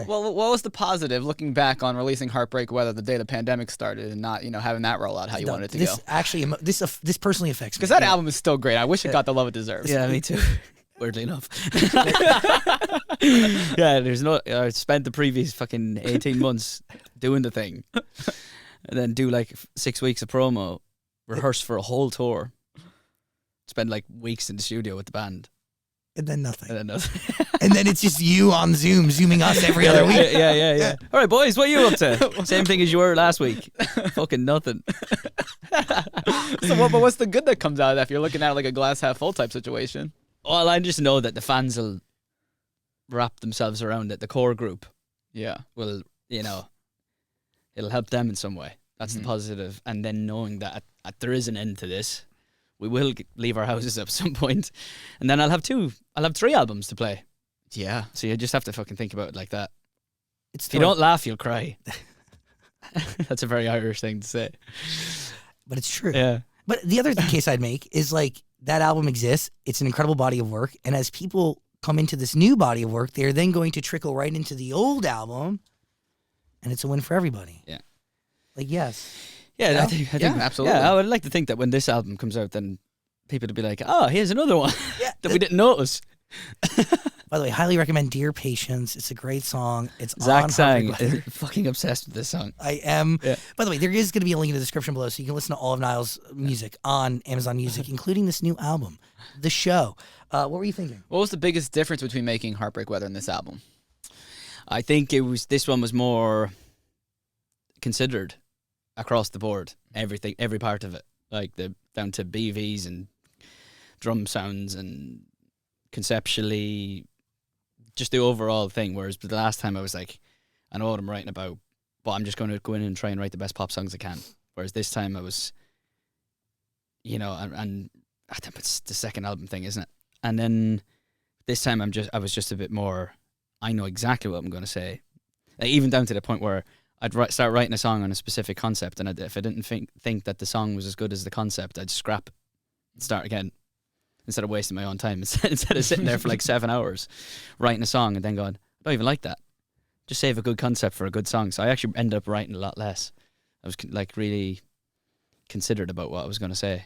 Well, what was the positive looking back on releasing Heartbreak Weather the day the pandemic started and not, having that roll out how you wanted it to go? Actually, this personally affects me. Because that album is still great. I wish it got the love it deserves. Yeah, me too. Weirdly enough. Yeah, I spent the previous fucking 18 months doing the thing. And then do like 6 weeks of promo, rehearse for a whole tour, spend like weeks in the studio with the band. And then nothing. And then nothing. And then it's just you on Zoom, zooming us every other week. Yeah. All right, boys, what are you up to? Same thing as you were last week. Fucking nothing. But what's the good that comes out of that if you're looking at it like a glass half full type situation? Well, I just know that the fans will wrap themselves around it. The core group, will, it'll help them in some way. That's the positive. And then knowing that there is an end to this, we will leave our houses at some point, and then I'll have 3 albums to play. Yeah. So you just have to fucking think about it like that. If you don't laugh, you'll cry. That's a very Irish thing to say. But it's true. Yeah. But the other case I'd make is like that album exists. It's an incredible body of work. And as people come into this new body of work, they're then going to trickle right into the old album. And it's a win for everybody. Yeah. Like, yes. Yeah, I think absolutely. Yeah, I would like to think that when this album comes out, then people would be like, oh, here's another one that we didn't notice. By the way, highly recommend Dear Patience. It's a great song. It's Zach on sang. Heartbreak Weather. Fucking obsessed with this song. I am. Yeah. By the way, there is going to be a link in the description below so you can listen to all of Niall's music on Amazon Music, including this new album, The Show. What were you thinking? What was the biggest difference between making Heartbreak Weather and this album? I think this one was more considered across the board. Everything, every part of it, like down to BVs and drum sounds and conceptually, just the overall thing. Whereas the last time I was like, I know what I'm writing about, but I'm just going to go in and try and write the best pop songs I can. Whereas this time I was, and I think it's the second album thing, isn't it? And then this time I was just a bit more, I know exactly what I'm going to say. Like, even down to the point where I'd start writing a song on a specific concept, and if I didn't think that the song was as good as the concept, I'd scrap it and start again instead of wasting my own time. Instead of sitting there for like 7 hours writing a song and then going, I don't even like that. Just save a good concept for a good song. So I actually ended up writing a lot less. I was like really considered about what I was going to say.